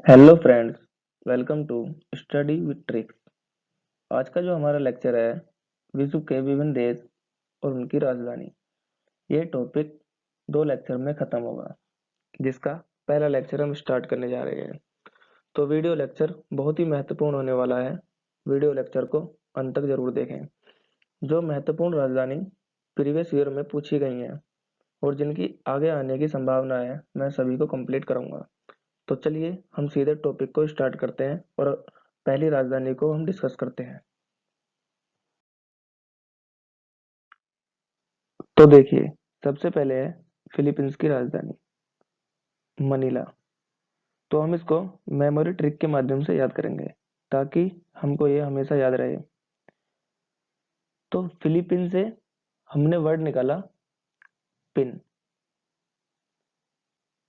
Hello friends, welcome to study with tricks. आज का जो हमारा लेक्चर है विश्व के विभिन्न देश और उनकी राजधानी, ये टॉपिक दो लेक्चर में खत्म होगा, जिसका पहला लेक्चर हम स्टार्ट करने जा रहे हैं। तो वीडियो लेक्चर बहुत ही महत्वपूर्ण होने वाला है। वीडियो लेक्चर को अंत तक जरूर देखें। जो महत्वपूर्ण राजधानी प्रीवियस ईयर में पूछी गई हैं और जिनकी आगे आने की संभावना है, मैं सभी को कंप्लीट करूंगा। तो चलिए हम सीधे टॉपिक को स्टार्ट करते हैं और पहली राजधानी को हम डिस्कस करते हैं। तो देखिए, सबसे पहले है फिलीपींस की राजधानी मनीला। तो हम इसको मेमोरी ट्रिक के माध्यम से याद करेंगे ताकि हमको ये हमेशा याद रहे। तो फिलीपींस से हमने वर्ड निकाला पिन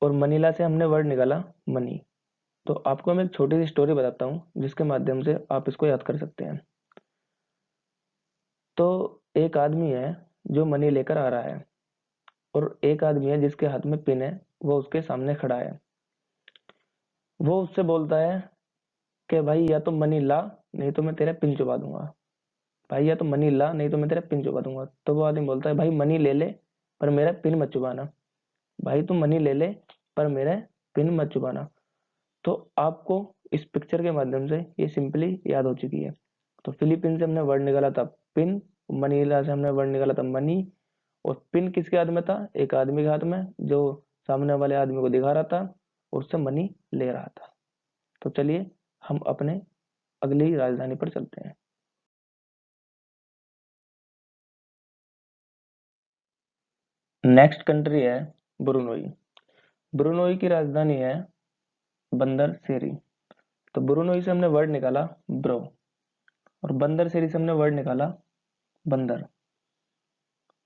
और मनीला से हमने वर्ड निकाला मनी। तो आपको मैं एक छोटी सी स्टोरी बताता हूँ जिसके माध्यम से आप इसको याद कर सकते हैं। तो एक आदमी है जो मनी लेकर आ रहा है और एक आदमी है जिसके हाथ में पिन है, वो उसके सामने खड़ा है। वो उससे बोलता है कि भाई या तो मनी ला, नहीं तो मैं तेरा पिन चुबा दूंगा। भाई या तो मनी ला, नहीं तो मैं तेरा पिन चुबा दूंगा। तो वो आदमी बोलता है भाई मनी ले ले, पर मेरा पिन मत चुबाना। भाई तू मनी ले ले, पर मेरा पिन मत चुबाना। तो आपको इस पिक्चर के माध्यम से ये सिंपली याद हो चुकी है। तो फिलीपीन से हमने वर्ड निकाला था पिन, मनीला से हमने वर्ड निकाला था मनी। और पिन किसके हाथ में था? एक आदमी के हाथ में, जो सामने वाले आदमी को दिखा रहा था और उससे मनी ले रहा था। तो चलिए हम अपने अगली राजधानी पर चलते हैं। नेक्स्ट कंट्री है ब्रुनोई। ब्रुनोई की राजधानी है बंदर सेरी। तो ब्रुनोई से हमने वर्ड निकाला ब्रो और बंदर सेरी से हमने वर्ड निकाला बंदर।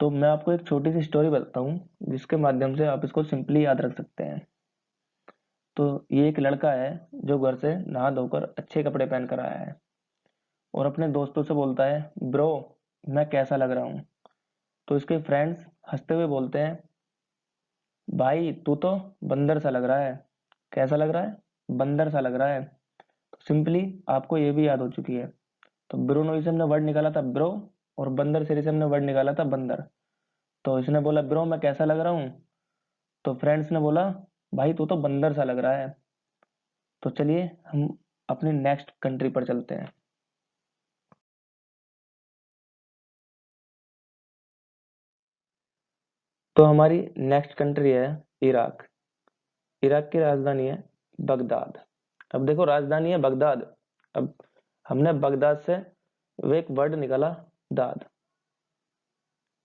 तो मैं आपको एक छोटी सी स्टोरी बताता हूँ जिसके माध्यम से आप इसको सिंपली याद रख सकते हैं। तो ये एक लड़का है जो घर से नहा धोकर अच्छे कपड़े पहन कर आया है और अपने दोस्तों से बोलता है ब्रो, मैं कैसा लग रहा हूँ? तो इसके फ्रेंड्स हंसते हुए बोलते हैं भाई तू तो बंदर सा लग रहा है। कैसा लग रहा है? बंदर सा लग रहा है। तो सिंपली आपको ये भी याद हो चुकी है। तो ब्रूनोई से हमने वर्ड निकाला था ब्रो और बंदर सेरी से हमने वर्ड निकाला था बंदर। तो इसने बोला ब्रो मैं कैसा लग रहा हूँ? तो फ्रेंड्स ने बोला भाई तू तो बंदर सा लग रहा है। तो चलिए हम अपनी नेक्स्ट कंट्री पर चलते हैं। तो हमारी नेक्स्ट कंट्री है इराक। इराक की राजधानी है बगदाद। अब देखो राजधानी है बगदाद। अब हमने बगदाद से वो एक वर्ड निकाला दाद।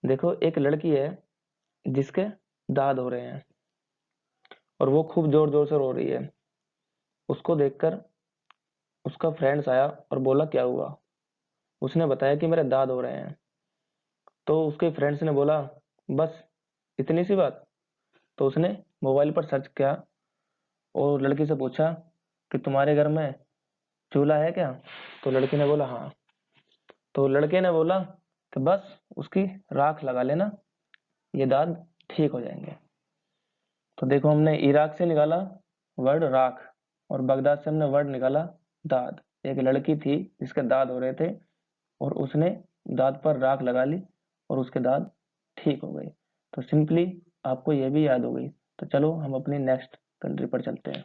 देखो एक लड़की है जिसके दाद हो रहे हैं और वो खूब जोर जोर से रो रही है। उसको देखकर उसका फ्रेंड्स आया और बोला क्या हुआ? उसने बताया कि मेरे दाद हो रहे हैं। तो उसके फ्रेंड्स ने बोला बस इतनी सी बात? तो उसने मोबाइल पर सर्च किया और लड़की से पूछा कि तुम्हारे घर में चूल्हा है क्या? तो लड़की ने बोला हाँ। तो लड़के ने बोला कि बस उसकी राख लगा लेना, ये दाद ठीक हो जाएंगे। तो देखो हमने इराक से निकाला वर्ड राख और बगदाद से हमने वर्ड निकाला दाद। एक लड़की थी जिसके दाद हो रहे थे और उसने दाद पर राख लगा ली और उसके दाद ठीक हो गए। तो सिंपली आपको यह भी याद हो गई। तो चलो हम अपनी नेक्स्ट कंट्री पर चलते हैं।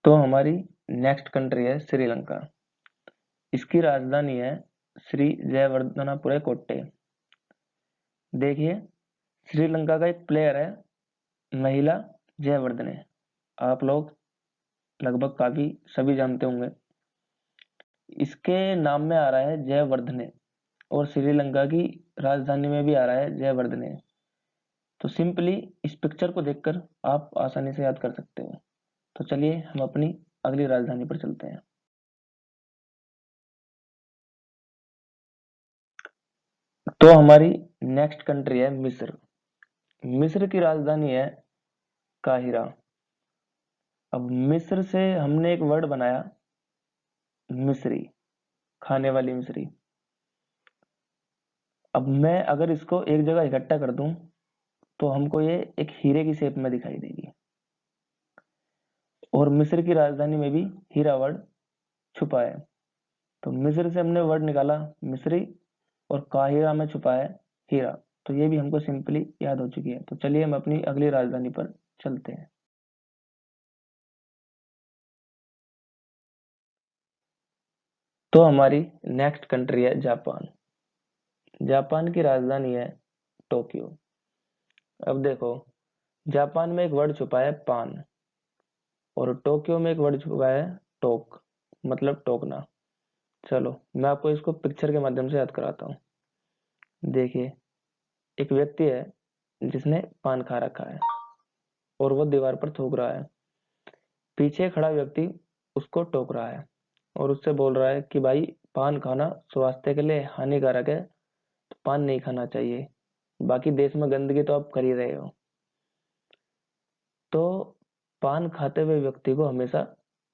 तो हमारी नेक्स्ट कंट्री है श्रीलंका। इसकी राजधानी है श्री जयवर्धनापुरे कोट्टे। देखिए श्रीलंका का एक प्लेयर है महिला जयवर्धने। आप लोग लगभग काफी सभी जानते होंगे। इसके नाम में आ रहा है जयवर्धने और श्रीलंका की राजधानी में भी आ रहा है जयवर्धने। तो सिंपली इस पिक्चर को देखकर आप आसानी से याद कर सकते हो। तो चलिए हम अपनी अगली राजधानी पर चलते हैं। तो हमारी नेक्स्ट कंट्री है मिस्र। मिस्र की राजधानी है काहिरा। अब मिस्र से हमने एक वर्ड बनाया मिस्री, खाने वाली मिस्री। अब मैं अगर इसको एक जगह इकट्ठा कर दूं तो हमको ये एक हीरे की शेप में दिखाई देगी। और मिस्र की राजधानी में भी हीरा वर्ड छुपा है। तो मिस्र से हमने वर्ड निकाला मिस्री, और काहिरा में छुपा है हीरा। तो ये भी हमको सिंपली याद हो चुकी है। तो चलिए हम अपनी अगली राजधानी पर चलते हैं। तो हमारी नेक्स्ट कंट्री है जापान। जापान की राजधानी है टोक्यो। अब देखो, जापान में एक वर्ड छुपा है पान, और टोक्यो में एक वर्ड छुपा है टोक, मतलब टोकना। चलो मैं आपको इसको पिक्चर के माध्यम से याद कराता हूँ। देखिए, एक व्यक्ति है जिसने पान खा रखा है और वो दीवार पर थूक रहा है। पीछे खड़ा व्यक्ति उसको टोक रहा है और उससे बोल रहा है कि भाई, पान खाना स्वास्थ्य के लिए हानिकारक है, तो पान नहीं खाना चाहिए। बाकी देश में गंदगी तो आप कर ही रहे हो। तो पान खाते हुए व्यक्ति को हमेशा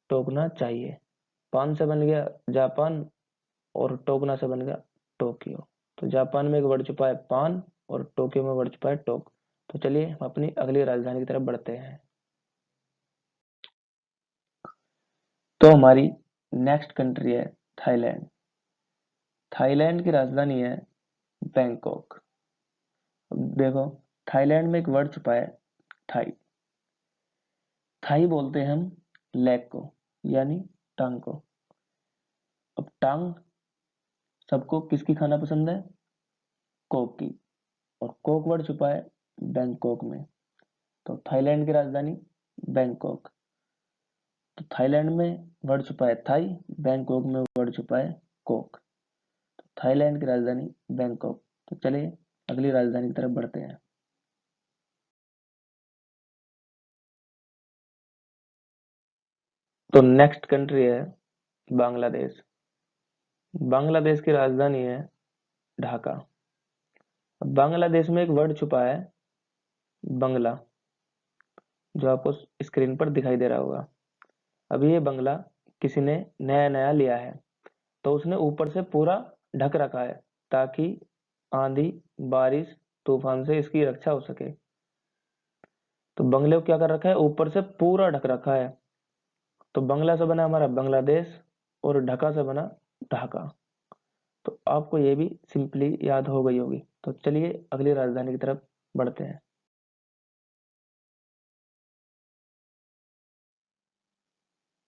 टोकना चाहिए। पान से बन गया जापान, और टोकना से बन गया टोक्यो। तो जापान में एक वर्ड छुपा है पान, और टोक्यो में वर्ड छुपा है टोक। तो चलिए हम अपनी अगली राजधानी की तरफ बढ़ते हैं। तो हमारी नेक्स्ट कंट्री है थाईलैंड। थाईलैंड की राजधानी है बैंकॉक। अब देखो, थाईलैंड में एक वर्ड छुपा है थाई। थाई बोलते हैं हम लेग को, यानी टांग को। अब टांग सबको किसकी खाना पसंद है? कोक की। और कोक वर्ड छुपा है बैंकॉक में। तो थाईलैंड की राजधानी बैंकॉक। तो थाईलैंड में वर्ड छुपा है थाई, बैंकॉक में वर्ड छुपा है कोक। तो थाईलैंड की राजधानी बैंकॉक। तो चलिए अगली राजधानी की तरफ बढ़ते हैं। तो नेक्स्ट कंट्री है बांग्लादेश। बांग्लादेश की राजधानी है ढाका। अब बांग्लादेश में एक वर्ड छुपा है बंगला, जो आपको स्क्रीन पर दिखाई दे रहा होगा। अब ये बंगला किसी ने नया नया लिया है, तो उसने ऊपर से पूरा ढक रखा है, ताकि आंधी, बारिश, तूफान से इसकी रक्षा हो सके। तो बंगले को क्या कर रखा है? ऊपर से पूरा ढक रखा है। तो बंगला से बना हमारा बांग्लादेश, और ढाका से बना ढाका। तो आपको ये भी सिंपली याद हो गई होगी। तो चलिए अगली राजधानी की तरफ बढ़ते हैं।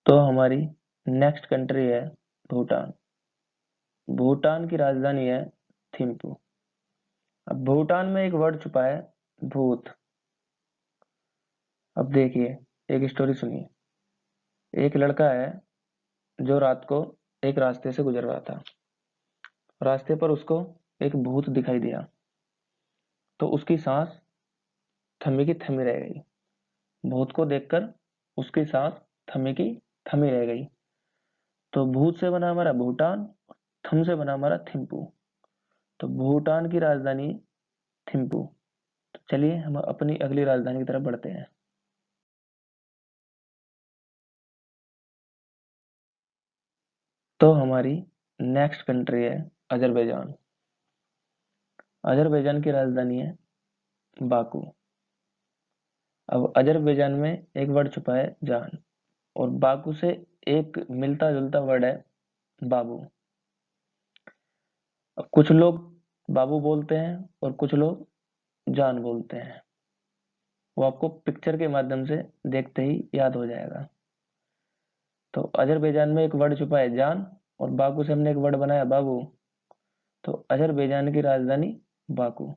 तो हमारी नेक्स्ट कंट्री है भूटान। भूटान की राजधानी है थिम्पू। अब भूटान में एक वर्ड छुपा है भूत। अब देखिए, एक स्टोरी सुनिए। एक लड़का है जो रात को एक रास्ते से गुजर रहा था। रास्ते पर उसको एक भूत दिखाई दिया, तो उसकी सांस थमी की थमी रह गई। भूत को देखकर उसकी सांस थमी की थमी रह गई। तो भूत से बना हमारा भूटान, थम से बना हमारा थिम्पू। तो भूटान की राजधानी थिम्पू। तो चलिए हम अपनी अगली राजधानी की तरफ बढ़ते हैं। तो हमारी नेक्स्ट कंट्री है अजरबैजान। अजरबैजान की राजधानी है बाकू। अब अजरबैजान में एक वर्ड छुपा है जान, और बाकू से एक मिलता जुलता वर्ड है बाबू। अब कुछ लोग बाबू बोलते हैं और कुछ लोग जान बोलते हैं। वो आपको पिक्चर के माध्यम से देखते ही याद हो जाएगा। तो अजरबैजान में एक वर्ड छुपा है जान, और बाकू से हमने एक वर्ड बनाया बाबू। तो अजरबैजान की राजधानी बाकू।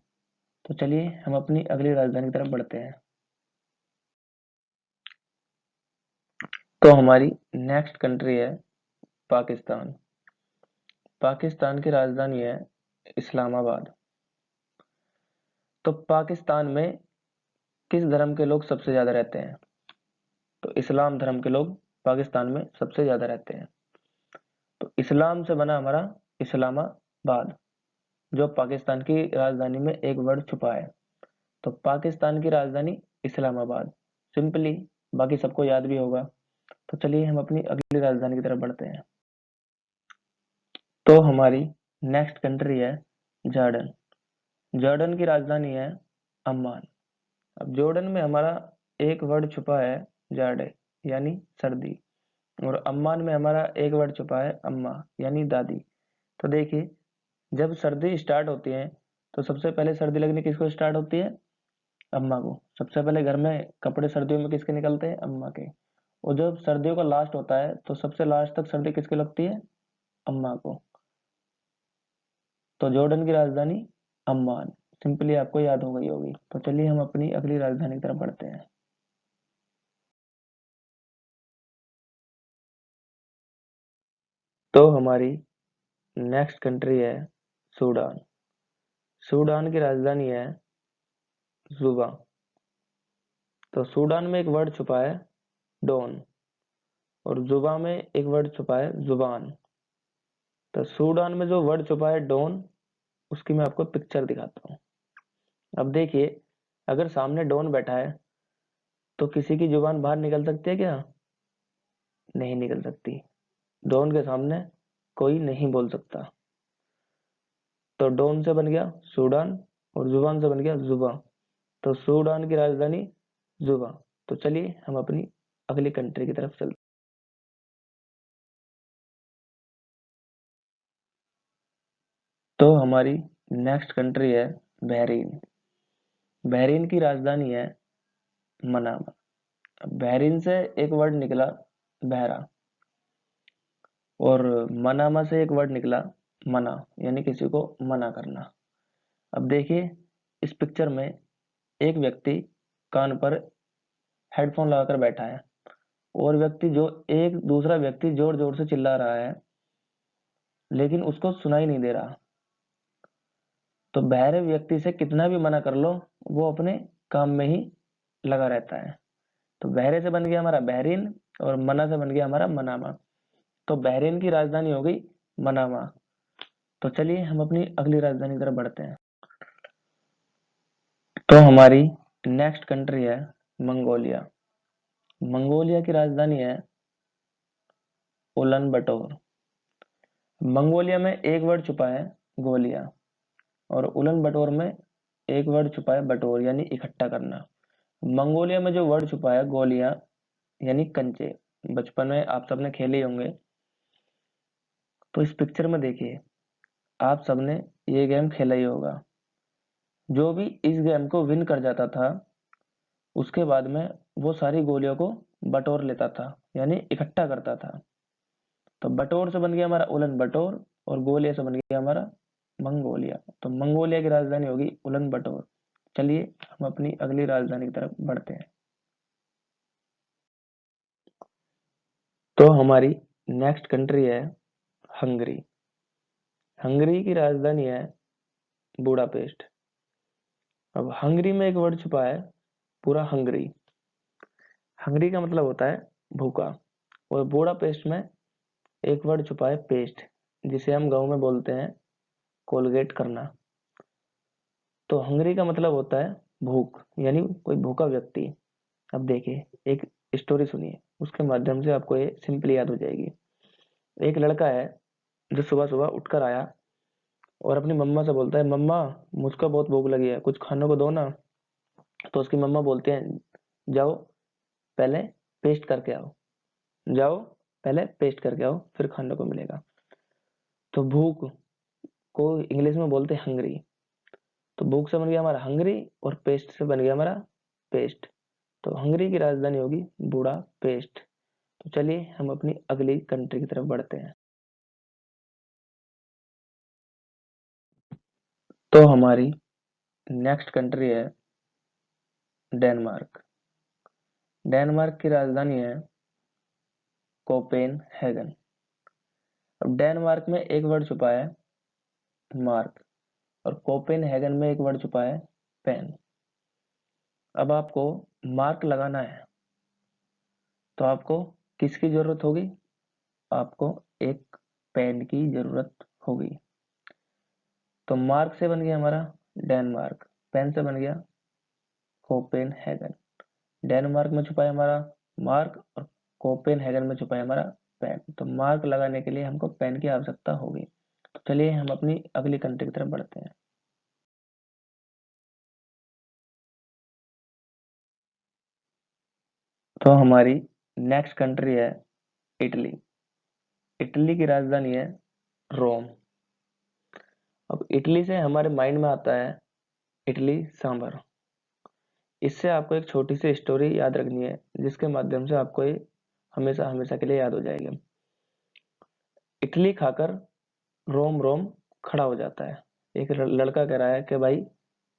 तो चलिए हम अपनी अगली राजधानी की तरफ बढ़ते हैं। तो हमारी नेक्स्ट कंट्री है पाकिस्तान। पाकिस्तान की राजधानी है इस्लामाबाद। तो पाकिस्तान में किस धर्म के लोग सबसे ज्यादा रहते हैं? तो इस्लाम धर्म के लोग पाकिस्तान में सबसे ज्यादा रहते हैं। तो इस्लाम से बना हमारा इस्लामाबाद, जो पाकिस्तान की राजधानी में एक वर्ड छुपा है। तो पाकिस्तान की राजधानी इस्लामाबाद सिंपली, बाकी सबको याद भी होगा। तो चलिए हम अपनी अगली राजधानी की तरफ बढ़ते हैं। तो हमारी नेक्स्ट कंट्री है जॉर्डन। जॉर्डन की राजधानी है अम्मान। अब जॉर्डन में हमारा एक वर्ड छुपा है जाड़े यानी सर्दी, और अम्मान में हमारा एक वर्ड छुपा है अम्मा यानी दादी। तो देखिए, जब सर्दी स्टार्ट होती है तो सबसे पहले सर्दी लगने किसको स्टार्ट होती है? अम्मा को। सबसे पहले घर में कपड़े सर्दियों में किसके निकलते हैं? अम्मा के। और जब सर्दियों का लास्ट होता है तो सबसे लास्ट तक सर्दी किसकी लगती है? अम्मा को। तो जॉर्डन की राजधानी अम्मान, सिंपली आपको याद हो गई होगी। तो चलिए हम अपनी अगली राजधानी की तरफ बढ़ते हैं। तो हमारी नेक्स्ट कंट्री है सूडान। सूडान की राजधानी है जुबा। तो सूडान में एक वर्ड छुपा है डॉन, और जुबा में एक वर्ड छुपा है जुबान। तो सूडान में जो वर्ड छुपा है डॉन, उसकी मैं आपको पिक्चर दिखाता हूँ। अब देखिए, अगर सामने डॉन बैठा है तो किसी की जुबान बाहर निकल सकती है क्या? नहीं निकल सकती। डॉन के सामने कोई नहीं बोल सकता। तो डॉन से बन गया सूडान, और जुबान से बन गया जुबा। तो सूडान की राजधानी जुबा। तो चलिए हम अपनी अगली कंट्री की तरफ चलते। तो हमारी नेक्स्ट कंट्री है बहरीन। बहरीन की राजधानी है मनामा। बहरीन से एक वर्ड निकला बहरा, और मनामा से एक वर्ड निकला मना यानी किसी को मना करना। अब देखिए, इस पिक्चर में एक व्यक्ति कान पर हेडफोन लगाकर बैठा है, और व्यक्ति जो एक दूसरा व्यक्ति जोर जोर से चिल्ला रहा है, लेकिन उसको सुनाई नहीं दे रहा। तो बहरे व्यक्ति से कितना भी मना कर लो, वो अपने काम में ही लगा रहता है। तो बहरे से बन गया हमारा बहरीन, और मना से बन गया हमारा मनामा। तो बहरीन की राजधानी हो गई मनामा। तो चलिए हम अपनी अगली राजधानी की तरफ बढ़ते हैं। तो हमारी नेक्स्ट कंट्री है मंगोलिया। मंगोलिया की राजधानी है उलन बटोर। मंगोलिया में एक वर्ड छुपा है गोलिया, और उलन बटोर में एक वर्ड छुपा है बटोर यानी इकट्ठा करना। मंगोलिया में जो वर्ड छुपा है गोलिया यानी कंचे। बचपन में आप सबने खेले होंगे। तो इस पिक्चर में देखिए, आप सबने ये गेम खेला ही होगा। जो भी इस गेम को विन कर जाता था, उसके बाद में वो सारी गोलियों को बटोर लेता था यानी इकट्ठा करता था। तो बटोर से बन गया हमारा उलन बटोर, और गोलिया से बन गया हमारा मंगोलिया। तो मंगोलिया की राजधानी होगी उलन बटोर। चलिए हम अपनी अगली राजधानी की तरफ बढ़ते हैं। तो हमारी नेक्स्ट कंट्री है हंगरी। हंगरी की राजधानी है बुडापेस्ट। अब हंगरी में एक वर्ड छुपा है पूरा हंगरी। हंगरी का मतलब होता है भूखा, और बुडापेस्ट में एक वर्ड छुपा है पेस्ट, जिसे हम गाँव में बोलते हैं कोलगेट करना। तो हंगरी का मतलब होता है भूख यानी कोई भूखा व्यक्ति। अब देखिए, एक स्टोरी सुनिए, उसके माध्यम से आपको ये सिंपली याद हो जाएगी। एक लड़का है जो सुबह सुबह उठकर आया और अपनी मम्मा से बोलता है, मम्मा मुझको बहुत भूख लगी है, कुछ खाने को दो ना। तो उसकी मम्मा बोलते हैं, जाओ पहले पेस्ट करके आओ, जाओ पहले पेस्ट करके आओ, फिर खाने को मिलेगा। तो भूख को इंग्लिश में बोलते हैं हंगरी। तो भूख से बन गया हमारा हंगरी, और पेस्ट से बन गया हमारा पेस्ट। तो हंगरी की राजधानी होगी बूढ़ा पेस्ट। तो चलिए हम अपनी अगली कंट्री की तरफ बढ़ते हैं। तो हमारी नेक्स्ट कंट्री है डेनमार्क। डेनमार्क की राजधानी है कोपेनहेगन। अब डेनमार्क में एक वर्ड छुपा है मार्क, और कोपेनहेगन में एक वर्ड छुपा है पेन। अब आपको मार्क लगाना है, तो आपको किसकी जरूरत होगी? आपको एक पेन की जरूरत होगी। तो मार्क से बन गया हमारा डेनमार्क, पेन से बन गया कोपेनहेगन। डेनमार्क में छुपा है हमारा मार्क, और कोपेनहेगन में छुपा है हमारा पेन। तो मार्क लगाने के लिए हमको पेन की आवश्यकता होगी। तो चलिए हम अपनी अगली कंट्री की तरफ बढ़ते हैं। तो हमारी नेक्स्ट कंट्री है इटली। इटली की राजधानी है रोम। अब इटली से हमारे माइंड में आता है इडली सांभर। इससे आपको एक छोटी सी स्टोरी याद रखनी है जिसके माध्यम से आपको ये हमेशा हमेशा के लिए याद हो जाएगी। इडली खाकर रोम रोम खड़ा हो जाता है। एक लड़का कह रहा है कि भाई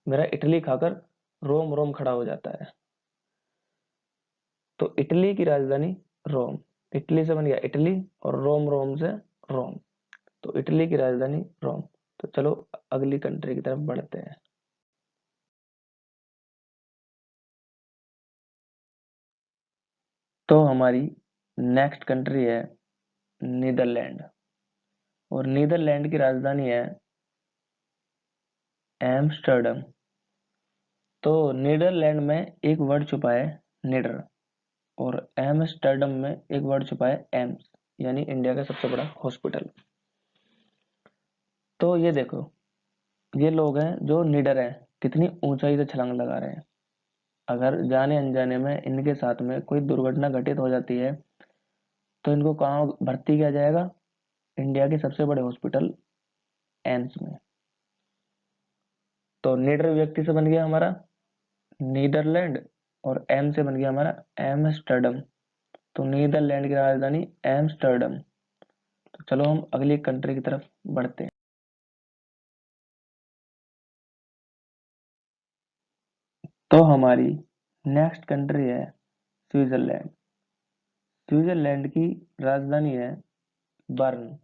मेरा इडली खाकर रोम रोम खड़ा हो जाता है। तो इटली की राजधानी रोम। इटली से बन गया इटली और रोम रोम से रोम। तो इटली की राजधानी रोम। तो चलो अगली कंट्री की तरफ बढ़ते हैं। तो हमारी नेक्स्ट कंट्री है नीदरलैंड। और नीदरलैंड की राजधानी है एम्स्टर्डम। तो नीदरलैंड में एक वर्ड छुपा है निडर और एम्स्टर्डम में एक वर्ड छुपा है एम्स यानी इंडिया का सबसे बड़ा हॉस्पिटल। तो ये देखो ये लोग हैं जो निडर हैं, कितनी ऊंचाई से छलांग लगा रहे हैं। अगर जाने अनजाने में इनके साथ में कोई दुर्घटना घटित हो जाती है तो इनको कहाँ भर्ती किया जाएगा? इंडिया के सबसे बड़े हॉस्पिटल एम्स में। तो निडर व्यक्ति से बन गया हमारा नीदरलैंड और एम से बन गया हमारा एम्स्टर्डम। तो नीदरलैंड की राजधानी एम्स्टर्डम। तो चलो हम अगली कंट्री की तरफ बढ़ते हैं। तो हमारी नेक्स्ट कंट्री है स्विट्जरलैंड। स्विट्जरलैंड की राजधानी है बर्न।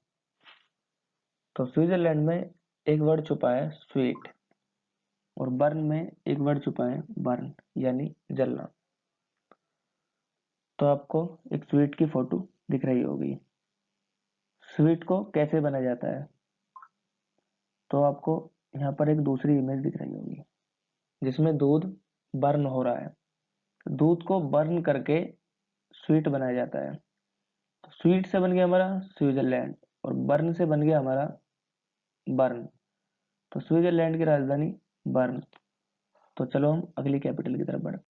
तो स्विट्जरलैंड में एक वर्ड छुपा है स्वीट और बर्न में एक वर्ड छुपा है बर्न यानी जलना। तो आपको एक स्वीट की फोटो दिख रही होगी। स्वीट को कैसे बनाया जाता है? तो आपको यहाँ पर एक दूसरी इमेज दिख रही होगी जिसमें दूध बर्न हो रहा है। दूध को बर्न करके स्वीट बनाया जाता है। तो स्वीट से बन गया हमारा स्विट्जरलैंड और बर्न से बन गया हमारा बर्न। तो स्विट्जरलैंड की राजधानी बर्न। तो चलो हम अगली कैपिटल की तरफ बढ़ते।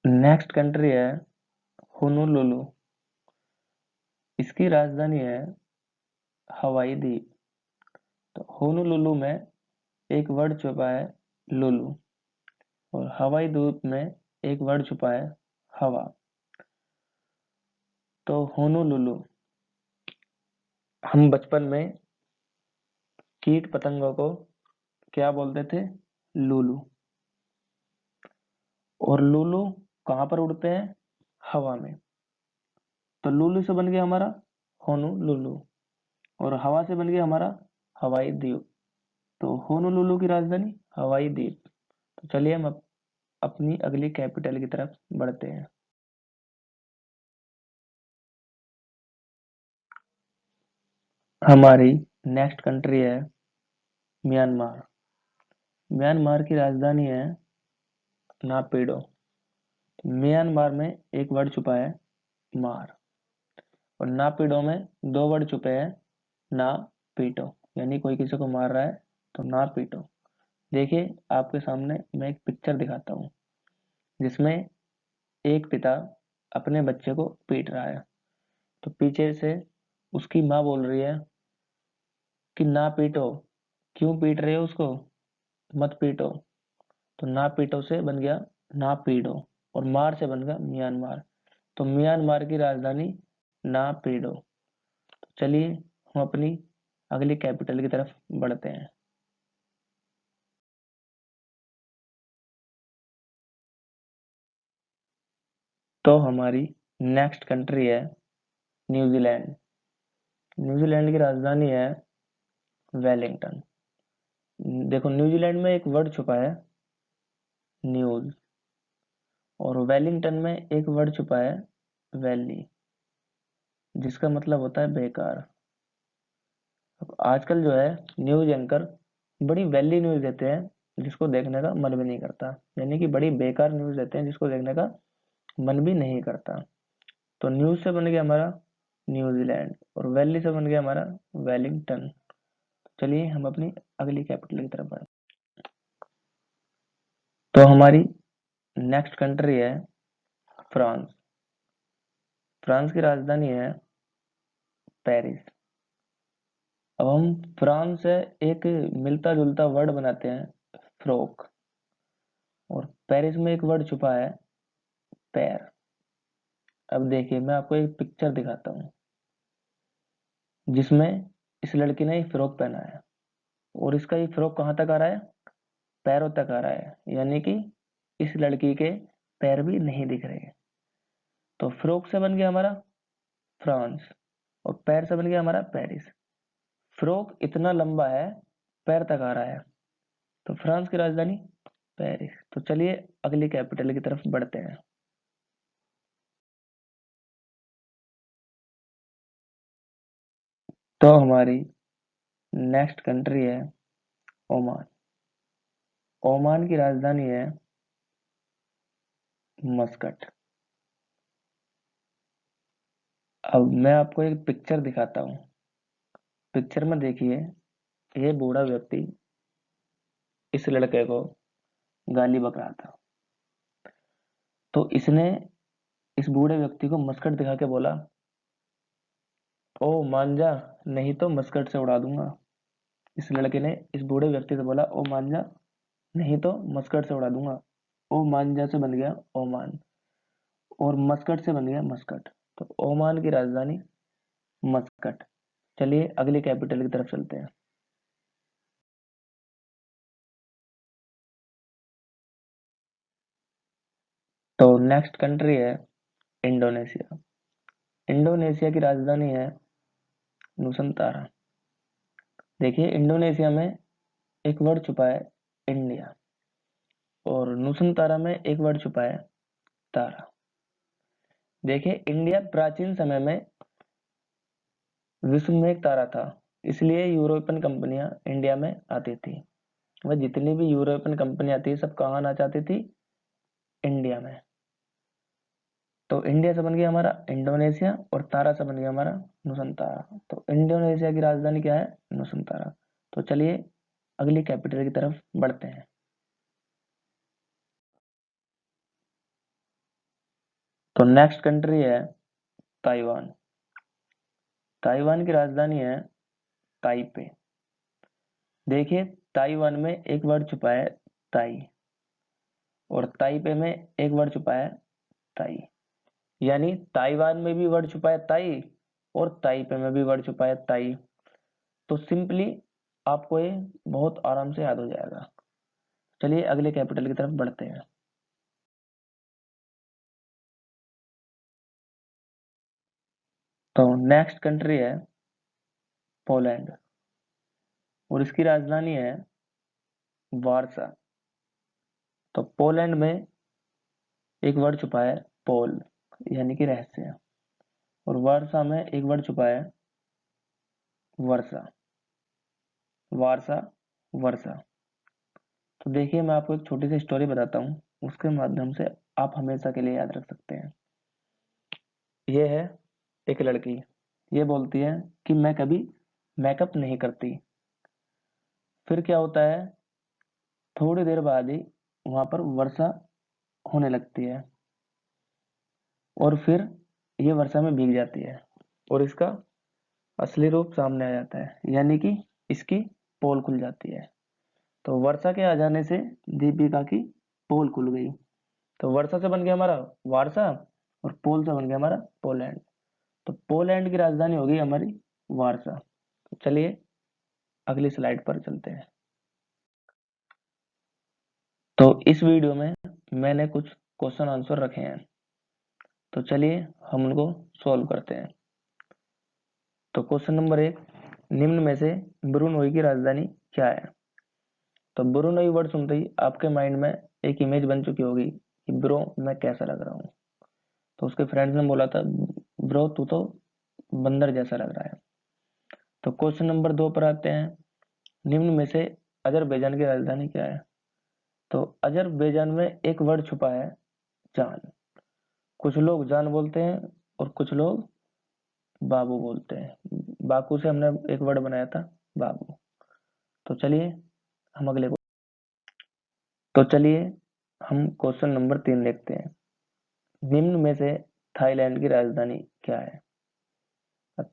नेक्स्ट कंट्री है होनोलुलु। इसकी राजधानी है हवाई द्वीप। तो होनोलुलु में एक वर्ड छुपा है लुलु और हवाई द्वीप में एक वर्ड छुपा है हवा। तो होनोलुलु हम बचपन में कीट पतंगों को क्या बोलते थे? लुलु। और लुलु कहाँ पर उड़ते हैं? हवा में। तो लुलु से बन गया हमारा होनोलुलु और हवा से बन गया हमारा हवाई द्वीप। तो होनोलुलु की राजधानी हवाई द्वीप। तो चलिए हम अपनी अगली कैपिटल की तरफ बढ़ते हैं। हमारी नेक्स्ट कंट्री है म्यांमार। म्यांमार की राजधानी है नापिडो। म्यांमार में एक वर्ड छुपा है मार और नापिडो में दो वर्ड छुपे हैं ना पीटो यानी कोई किसी को मार रहा है तो ना पीटो। देखिए आपके सामने मैं एक पिक्चर दिखाता हूँ जिसमें एक पिता अपने बच्चे को पीट रहा है। तो पीछे से उसकी माँ बोल रही है कि ना पीटो, क्यों पीट रहे हो उसको, मत पीटो। तो ना पीटो से बन गया ना पीडो और मार से बन गया म्यांमार। तो म्यांमार की राजधानी ना पीडो। तो चलिए हम अपनी अगली कैपिटल की तरफ बढ़ते हैं। तो हमारी नेक्स्ट कंट्री है न्यूजीलैंड। न्यूजीलैंड की राजधानी है वेलिंगटन। देखो न्यूजीलैंड में एक वर्ड छुपा है न्यूज और वेलिंगटन में एक वर्ड छुपा है वैली जिसका मतलब होता है बेकार। अब आजकल जो है न्यूज एंकर बड़ी वैली न्यूज देते हैं जिसको देखने का मन भी नहीं करता, यानी कि बड़ी बेकार न्यूज देते हैं जिसको देखने का मन भी नहीं करता। तो न्यूज से बन गया हमारा न्यूजीलैंड और वैली से बन गया हमारा वेलिंगटन। चलिए हम अपनी अगली कैपिटल की तरफ बढ़ते तो हमारी नेक्स्ट कंट्री है फ्रांस। फ्रांस की राजधानी है पेरिस। अब हम फ्रांस से एक मिलता जुलता वर्ड बनाते हैं, फ्रॉक, और पेरिस में एक वर्ड छुपा है, पैर। अब देखिए मैं आपको एक पिक्चर दिखाता हूँ जिसमें इस लड़की ने एक फ्रॉक पहना है, और इसका ये फ्रॉक कहाँ तक आ रहा है, पैरों तक आ रहा है, यानी कि इस लड़की के पैर भी नहीं दिख रहे। तो फ्रॉक से बन गया हमारा फ्रांस, और पैर से बन गया हमारा पेरिस। फ्रॉक इतना लंबा है, पैर तक आ रहा है, तो फ्रांस की राजधानी पेरिस। तो चलिए अगली कैपिटल की तरफ बढ़ते हैं। तो हमारी नेक्स्ट कंट्री है ओमान। ओमान की राजधानी है मस्कट। अब मैं आपको एक पिक्चर दिखाता हूँ। पिक्चर में देखिए, ये बूढ़ा व्यक्ति इस लड़के को गाली बक रहा था। तो इसने इस बूढ़े व्यक्ति को मस्कट दिखा के बोला, ओ मान जा, नहीं तो मस्कट से उड़ा दूंगा। इस लड़के ने इस बूढ़े व्यक्ति से बोला, ओ मान जा, नहीं तो मस्कट से उड़ा दूंगा। ओ मान जा से बन गया ओमान, और मस्कट से बन गया मस्कट। तो ओमान की राजधानी मस्कट। चलिए अगली कैपिटल की तरफ चलते हैं। तो नेक्स्ट कंट्री है इंडोनेशिया। इंडोनेशिया की राजधानी है नुसंतारा। देखिए इंडोनेशिया में एक वर्ड छुपा है, इंडिया, और नुसंतारा में एक वर्ड छुपा है, तारा। देखिए इंडिया प्राचीन समय में विश्व में एक तारा था, इसलिए यूरोपियन कंपनियां इंडिया में आती थी। वह जितनी भी यूरोपियन कंपनी आती है सब कहाँ आना चाहती थी, इंडिया में। तो इंडिया से बन गया हमारा इंडोनेशिया, और तारा से बन गया हमारा नुसंतारा। तो इंडोनेशिया की राजधानी क्या है, नुसंतारा। तो चलिए अगली कैपिटल की तरफ बढ़ते हैं। तो नेक्स्ट कंट्री है ताइवान। ताइवान की राजधानी है ताइपे। देखिए ताइवान में एक वर्ड छुपा है, ताई, और ताइपे में एक वर्ड छुपा है, ताई। यानी ताइवान में भी वर्ड छुपा है ताई, और ताइपे में भी वर्ड छुपा है ताई। तो सिंपली आपको ये बहुत आराम से याद हो जाएगा। चलिए अगले कैपिटल की तरफ बढ़ते हैं। तो नेक्स्ट कंट्री है पोलैंड, और इसकी राजधानी है वारसा। तो पोलैंड में एक वर्ड छुपा है, पोल, यानी कि रहस्य, और वारसा में एक वर्ड छुपा है, वर्षा, वारसा, वर्षा। तो देखिए मैं आपको एक छोटी सी स्टोरी बताता हूँ, उसके माध्यम से आप हमेशा के लिए याद रख सकते हैं। ये है एक लड़की, ये बोलती है कि मैं कभी मेकअप नहीं करती। फिर क्या होता है, थोड़ी देर बाद ही वहां पर वर्षा होने लगती है, और फिर ये वर्षा में भीग जाती है, और इसका असली रूप सामने आ जाता है, यानी कि इसकी पोल खुल जाती है। तो वर्षा के आ जाने से दीपिका की पोल खुल गई। तो वर्षा से बन गया हमारा वारसा, और पोल से बन गया हमारा पोलैंड। तो पोलैंड की राजधानी होगी हमारी वारसा। तो चलिए अगली स्लाइड पर चलते हैं। तो इस वीडियो में मैंने कुछ क्वेश्चन आंसर रखे हैं, तो चलिए हम उनको सॉल्व करते हैं। तो क्वेश्चन नंबर 1, निम्न में से ब्रुनोई की राजधानी क्या है। तो ब्रुनोई वर्ड सुनते ही आपके माइंड में एक इमेज बन चुकी होगी कि ब्रो मैं कैसा लग रहा हूँ। तो उसके फ्रेंड्स ने बोला था, ब्रो तू तो बंदर जैसा लग रहा है। तो क्वेश्चन नंबर 2 पर आते हैं, निम्न में से अजरबैजान की राजधानी क्या है। तो अजरबैजान में एक वर्ड छुपा है, जान। कुछ लोग जान बोलते हैं, और कुछ लोग बाबू बोलते हैं। बाकू से हमने एक वर्ड बनाया था, बाबू। तो चलिए हम अगले को, तो चलिए हम क्वेश्चन नंबर 3 देखते हैं। निम्न में से थाईलैंड की राजधानी क्या है?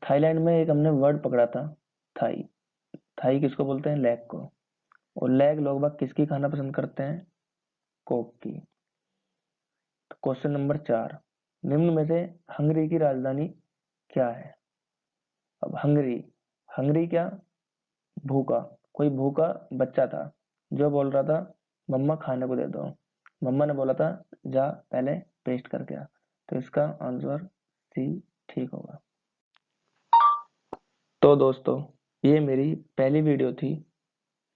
थाईलैंड में एक हमने वर्ड पकड़ा था, थाई। थाई किसको बोलते हैं? लेग को। और लेग लोग बाग किसकी खाना पसंद करते हैं? कोक की। तो क्वेश्चन नंबर 4, निम्न में से हंगरी की राजधानी क्या है? अब हंगरी, हंगरी क्या? भूखा। कोई भूखा बच्चा था जो बोल रहा था मम्मा खाने को दे दो। मम्मा ने बोला था जा पहले पेस्ट करके आ। तो इसका आंसर सी ठीक होगा। तो दोस्तों, ये मेरी पहली वीडियो थी।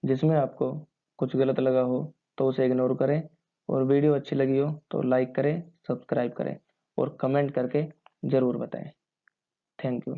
जिसमें आपको कुछ गलत लगा हो तो उसे इग्नोर करें, और वीडियो अच्छी लगी हो तो लाइक करें, सब्सक्राइब करें और कमेंट करके ज़रूर बताएं। Thank you.